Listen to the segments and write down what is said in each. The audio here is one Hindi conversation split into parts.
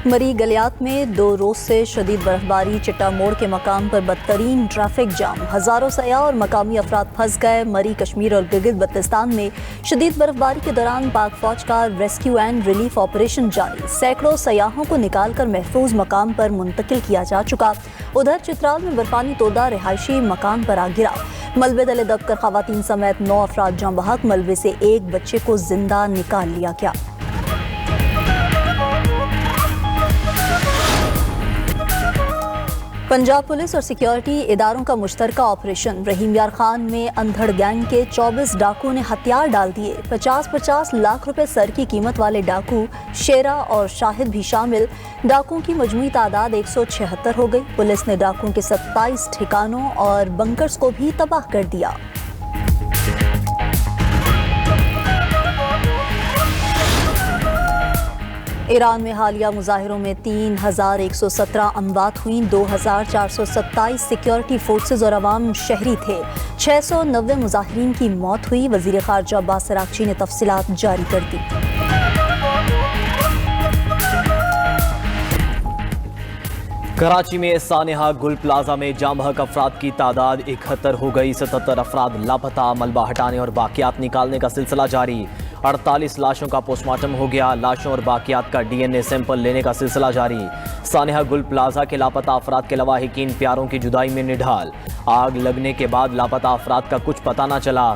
मरी गलियात में 2 रोज से शदीद बर्फबारी, चिट्टा मोड़ के मकाम पर बदतरीन ट्रैफिक जाम, हजारों सयाह और मकामी अफराद फंस गए। मरी, कश्मीर और गिलगित बल्तिस्तान में शदीद बर्फबारी के दौरान पाक फौज का रेस्क्यू एंड रिलीफ ऑपरेशन जारी। सैकड़ों सयाहों को निकाल कर महफूज मकाम पर मुंतकिल किया जा चुका। उधर चित्राल में बर्फानी तोदा रिहायशी मकान पर आ गिरा। मलबे तले दबकर खवातीन समेत 9 अफराद जाँ बहक, मलबे से एक बच्चे को जिंदा निकाल लिया गया। पंजाब पुलिस और सिक्योरिटी इदारों का मुश्तरका ऑपरेशन। रहीम यार खान में अंधड़ गैंग के 24 डाकुओं ने हथियार डाल दिए। 50-50 लाख रुपए सर की कीमत वाले डाकू शेरा और शाहिद भी शामिल। डाकुओं की मजमूई तादाद 176 हो गई। पुलिस ने डाकुओं के 27 ठिकानों और बंकर्स को भी तबाह कर दिया। ईरान में हालिया मुजाहिरों में 3117 अमवात हुई। 2427 सिक्योरिटी फोर्सेज और अवाम शहरी थे। 690 मुजाहिरीन की मौत हुई। वजीर खारजा अब्बास अरागची ने तफसीलात जारी कर दी। कराची में सानेहा गुल प्लाजा में जाम बहक अफराद की तादाद 71 हो गई। 77 अफराद लापता। मलबा हटाने और बाकियात निकालने का सिलसिला जारी। 48 लाशों का पोस्टमार्टम हो गया। लाशों और बाकियात का DNA सैंपल लेने का सिलसिला जारी। सानेहा गुल प्लाजा के लापता अफराद के लवाहिकीन प्यारों की जुदाई में निढाल। आग लगने के बाद लापता अफराद का कुछ पता न चला।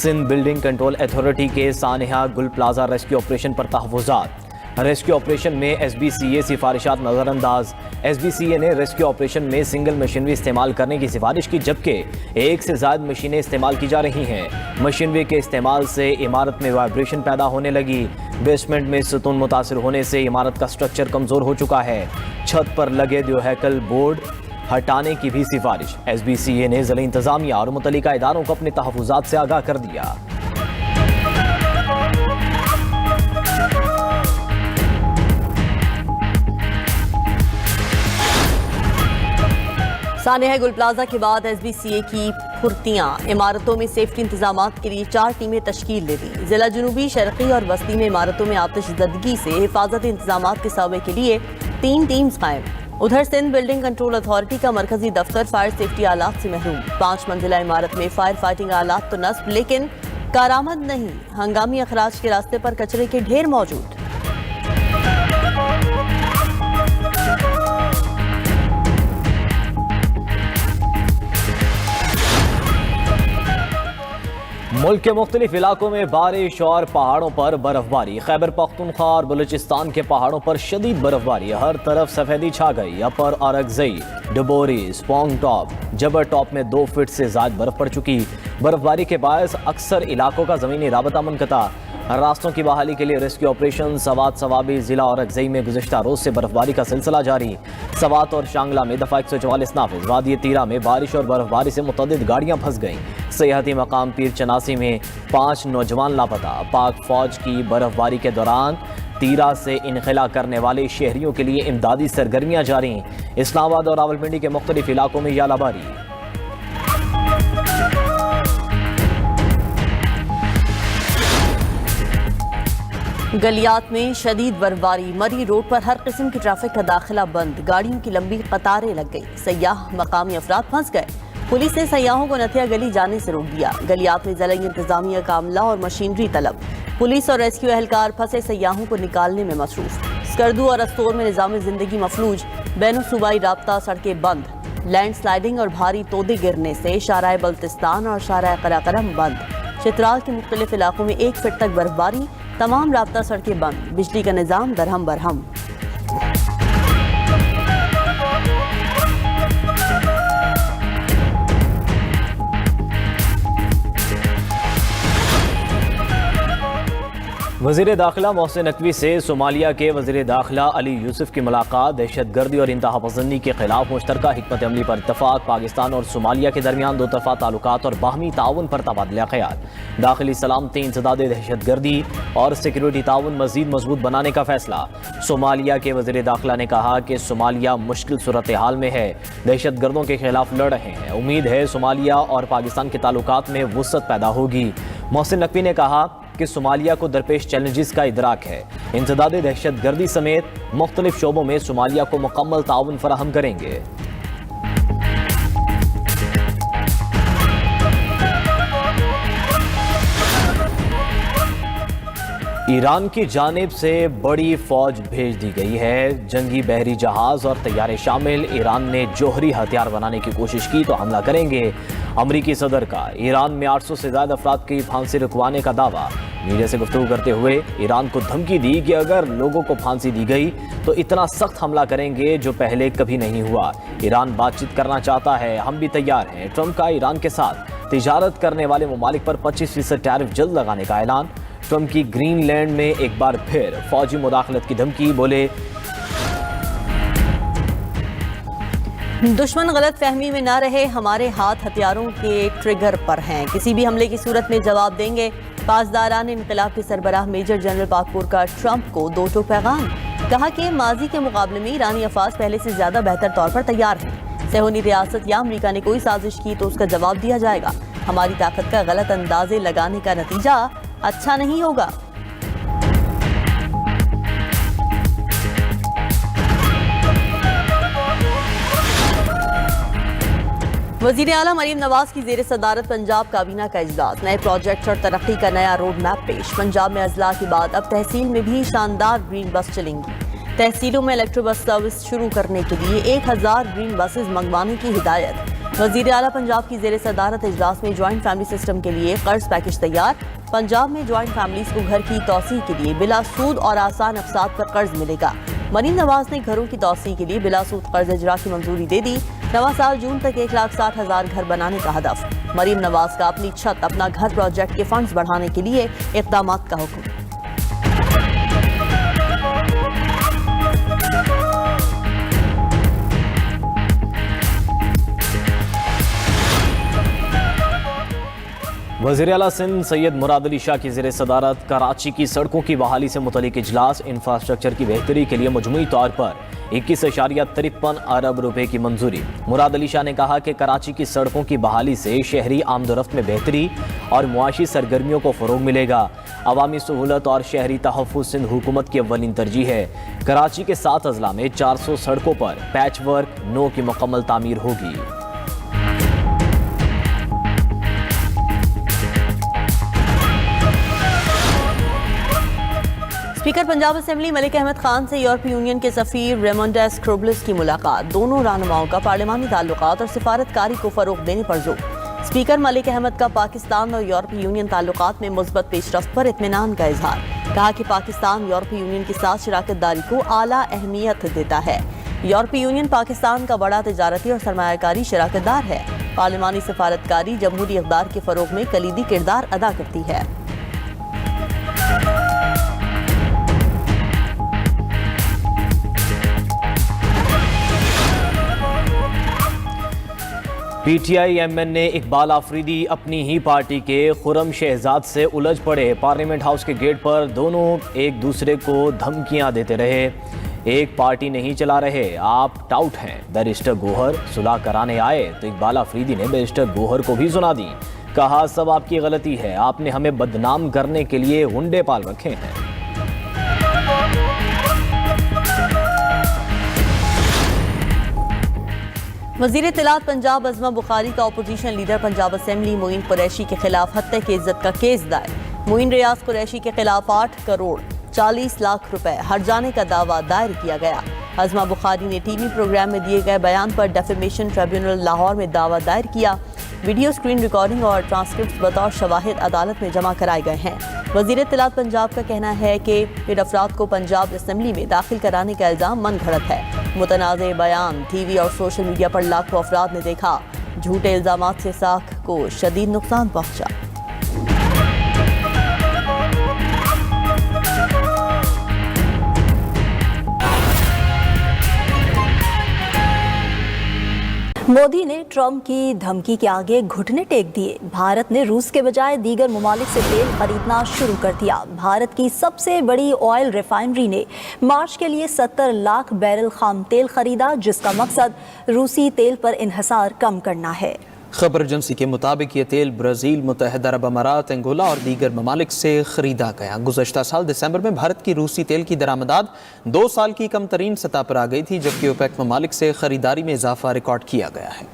सिंध बिल्डिंग कंट्रोल अथॉरिटी के सानेहा गुल प्लाजा रेस्क्यू ऑपरेशन पर तहफ़्फ़ुज़ात। रेस्क्यू ऑपरेशन में SBCA सिफारिशात नज़रअंदाज। SBCA ने रेस्क्यू ऑपरेशन में सिंगल मशीनरी इस्तेमाल करने की सिफारिश की, जबकि एक से ज़्यादा मशीनें इस्तेमाल की जा रही हैं। मशीनरी के इस्तेमाल से इमारत में वाइब्रेशन पैदा होने लगी। बेसमेंट में सतून मुतासिर होने से इमारत का स्ट्रक्चर कमज़ोर हो चुका है। छत पर लगे द्योहैकल बोर्ड हटाने की भी सिफारिश। SBCA ने ज़िला इंतज़ामिया और मुतल्लिका इदारों को अपने तहफ़्फ़ुज़ात से आगाह कर दिया। सानेहा गुल प्लाजा के बाद SBCA की फुर्तियां। इमारतों में सेफ्टी इंतजामात के लिए 4 टीमें तश्कील दे दी। जिला जुनूबी, शर्क़ी और वस्ती में इमारतों में आतिशज़दगी से हिफाजती इंतजामात के सर्वे के लिए 3 टीम्स कायम। उधर सिंध बिल्डिंग कंट्रोल अथॉरिटी का मरकजी दफ्तर फायर सेफ्टी आलात से महरूम। 5 मंजिला इमारत में फायर फाइटिंग आलात तो नस्ब, लेकिन कारामद नहीं। हंगामी अखराज के रास्ते पर कचरे के ढेर मौजूद। मुल्क के मुख्तलिफ इलाकों में बारिश और पहाड़ों पर बर्फबारी। खैबर पख्तूनख्वा और बलूचिस्तान के पहाड़ों पर शदीद बर्फबारी। हर तरफ सफेदी छा गई। अपर औरंगज़ई, डबोरी, स्पोंग टॉप, जबर टॉप में 2 फीट से ज़्यादा बर्फ पड़ चुकी। बर्फबारी के बायस अक्सर इलाकों का ज़मीनी राबता मुनक़ता। रास्तों की बहाली के लिए रेस्क्यू ऑपरेशन। सवात सवाबी जिला औरंगज़ई में गुज़िश्ता रोज़ से बर्फबारी का सिलसिला जारी। सवात और शांगला में दफ़ा 144 नाफिज। वादी तीरा में बारिश और बर्फबारी से मुतअद्दिद गाड़ियाँ फंस गईं। सियाहती मकाम पीर चनासी में 5 नौजवान लापता। पाक फौज की बर्फबारी के दौरान तीरा से इनखला करने वाले शहरियों के लिए इमदादी सरगर्मियाँ जारी। इस्लामाबाद और रावलपिंडी के मुख्तलिफ इलाकों में यालाबारी। गलियात में शदीद बर्फबारी। मरी रोड पर हर किस्म की ट्रैफिक का दाखिला बंद। गाड़ियों की लंबी कतारें लग गई। सयाह मकामी अफराद फंस गए। पुलिस ने सयाहों को नथिया गली जाने से रोक दिया। गलियात में ज़िला इंतजामिया का अमला और मशीनरी तलब। पुलिस और रेस्क्यू एहलकार फंसे सयाहों को निकालने में मसरूफ। स्कर्दू और अस्तोर में निज़ाम ज़िंदगी मफलूज। बैन सूबाई राब्ता सड़कें बंद। लैंड स्लाइडिंग और भारी तोदे गिरने से शाराए बल्तिस्तान और शाराए कराकरम बंद। चित्राल के मुख्तलिफ इलाकों में 1 फीट तक बर्फबारी। तमाम राब्ता सड़कें बंद। बिजली का निज़ाम दरहम बरहम। वज़ीर दाखिला मोहसिन नकवी से सोमालिया के वज़ीर दाखिला अली यूसुफ की मुलाकात। दहशतगर्दी और इंतहापसंदी के खिलाफ मुश्तरका हिकमत अमली पर इत्तफाक। पाकिस्तान और सोमालिया के दरमियान 2 तरफ़ा ताल्लुकात और बाहमी ताउन पर तबादला ख्याल। दाखिली सलामती, इंसदाद दहशतगर्दी और सिक्योरिटी ताउन मज़ीद मजबूत बनाने का फैसला। सोमालिया के वज़ीर दाखिला ने कहा कि सोमालिया मुश्किल सूरत हाल में है, दहशतगर्दों के खिलाफ लड़ रहे हैं। उम्मीद है सोमालिया और पाकिस्तान के ताल्लुकात में वुसअत पैदा होगी। मोहसिन नकवी ने कहा कि सोमालिया को दरपेश चैलेंजेस का इदराक है, इंसदाद दहशतगर्दी समेत मुख्तलिफ शोबों में सोमालिया को मुकम्मल ताउन फराहम करेंगे। ईरान की जानिब से बड़ी फौज भेज दी गई है। जंगी बहरी जहाज और तैयारे शामिल। ईरान ने जोहरी हथियार बनाने की कोशिश की तो हमला करेंगे। अमरीकी सदर का ईरान में 800 से ज्यादा अफराद की फांसी रुकवाने का दावा। मीडिया से गुफ्तगू करते हुए ईरान को धमकी दी कि अगर लोगों को फांसी दी गई तो इतना सख्त हमला करेंगे जो पहले कभी नहीं हुआ। ईरान बातचीत करना चाहता है, हम भी तैयार हैं। ट्रंप का ईरान के साथ तिजारत करने वाले ममालिक पर 25% टैरिफ जल्द लगाने का ऐलान। ट्रंप की ग्रीनलैंड में एक बार फिर फौजी मुदाखलत की धमकी। बोले, दुश्मन गलत फहमी में ना रहे, हमारे हाथ हथियारों के ट्रिगर पर हैं, किसी भी हमले की सूरत में जवाब देंगे। पासदारान इनकलाब के सरबराह मेजर जनरल पाकपुर का ट्रंप को दो टोक पैगाम। कहा कि माजी के मुकाबले में ईरानी अफवाज पहले से ज्यादा बेहतर तौर पर तैयार हैं। सेहूनी रियासत या अमरीका ने कोई साजिश की तो उसका जवाब दिया जाएगा। हमारी ताकत का गलत अंदाजे लगाने का नतीजा अच्छा नहीं होगा। वजीर आला मरीम नवाज की जेर सदारत पंजाब काबीना का इजलास। नए प्रोजेक्ट और तरक्की का नया रोड मैप पेश। पंजाब में अजला के बाद अब तहसील में भी शानदार ग्रीन बस चलेंगी। तहसीलों में इलेक्ट्रो बस सर्विस शुरू करने के लिए 1000 ग्रीन बसेज मंगवाने की हिदायत। वजीर आला पंजाब की जेर सदारत इजलास में ज्वाइंट फैमिली सिस्टम के लिए कर्ज पैकेज तैयार। पंजाब में ज्वाइंट फैमिलीज को घर की तौसीह के लिए बिला सूद और आसान अफसाद पर कर्ज मिलेगा। मरीम नवाज ने घरों की तौसीह के लिए बिला सूद कर्ज इजरा की मंजूरी दे दी। नवा साल जून तक 1,60,000 घर बनाने का हदफ। मरीम नवाज का अपनी छत अपना घर प्रोजेक्ट के फंड्स बढ़ाने के लिए इक़दाम का हुक्म। वज़ीर आला सिंध सैयद मुराद अली शाह की ज़ेर सदारत कराची की सड़कों की बहाली से मुतल्लिक इजलास। इंफ्रास्ट्रक्चर की बेहतरी के लिए मजमूई तौर पर 21.53 अरब रुपए की मंजूरी। मुराद अली शाह ने कहा कि कराची की सड़कों की बहाली से शहरी आमदोरफ्त में बेहतरी और मुआशी सरगर्मियों को फ़रोग मिलेगा। अवामी सहूलत और शहरी तहफ़्फ़ुज़ सिंध हुकूमत की अव्वलीन तरजीह है। कराची के 7 अजला में 400 सड़कों पर पैच वर्क 9 की मुकम्मल तामीर होगी। स्पीकर पंजाब असेंबली मलिक अहमद खान से यूरोपीय यूनियन के सफीर रेमोंडेस क्रोबलिस की मुलाकात। दोनों रहनुमाओं का पार्लिमानी ताल्लुकात और सिफारतकारी को फरोग देने पर जोर। स्पीकर मलिक अहमद का पाकिस्तान और यूरोपीय यूनियन ताल्लुकात में मुस्बत पेशरफ्त पर इत्मीनान का इजहार। कहा कि पाकिस्तान यूरोपीय यूनियन के साथ शराकतदारी को आला अहमियत देता है। यूरोपीय यूनियन पाकिस्तान का बड़ा तिजारती और सरमायाकारी शराकतदार है। पार्लिमानी सिफारतकारी जमहूरी इक़दार के फरोग में कलीदी किरदार अदा करती है। PTI-MN ने इकबाल आफरीदी अपनी ही पार्टी के खुरम शहजाद से उलझ पड़े। पार्लियामेंट हाउस के गेट पर दोनों एक दूसरे को धमकियां देते रहे। एक पार्टी नहीं चला रहे, आप टाउट हैं। बैरिस्टर गोहर सुलह कराने आए तो इकबाल आफरीदी ने बैरिस्टर गोहर को भी सुना दी। कहा, सब आपकी गलती है, आपने हमें बदनाम करने के लिए हुंडे पाल रखे हैं। वज़ीर इत्तलात पंजाब अज़मा बुखारी का opposition leader Punjab assembly Moin Qureshi के खिलाफ हत्या की इज्जत का केस दायर। मोइन रियाज कुरैशी के खिलाफ 8 करोड़ 40 लाख रुपए हर्जाने का दावा दायर किया गया। अज़मा बुखारी ने टीवी प्रोग्राम में दिए गए बयान पर डेफेमेशन ट्रिब्यूनल लाहौर में दावा दायर किया। वीडियो स्क्रीन रिकॉर्डिंग और ट्रांसक्रिप्ट बतौर शवाहिद अदालत में जमा कराए गए हैं। वज़ीर इत्तलात पंजाब का कहना है कि इन अफराद को पंजाब असेंबली में दाखिल कराने का इल्ज़ाम मन घड़त है। मुतनाज़े बयान टीवी और सोशल मीडिया पर लाखों अफराद ने देखा। झूठे इल्ज़ामात से साख को शदीद नुकसान पहुंचा। मोदी ने ट्रंप की धमकी के आगे घुटने टेक दिए। भारत ने रूस के बजाय दीगर ममालिक से तेल खरीदना शुरू कर दिया। भारत की सबसे बड़ी ऑयल रिफाइनरी ने मार्च के लिए 70 लाख बैरल खाम तेल खरीदा, जिसका मकसद रूसी तेल पर इन्हिसार कम करना है। खबर एजेंसी के मुताबिक ये तेल ब्राज़ील, मुत्तहदा अरब अमारात, अंगोला और दीगर ममालिक से ख़रीदा गया। गुज़श्ता साल दिसंबर में भारत की रूसी तेल की दरामदाद 2 साल की कम तरीन सतह पर आ गई थी, जबकि ओपेक ममालिक से ख़रीदारी में इजाफा रिकॉर्ड किया गया है।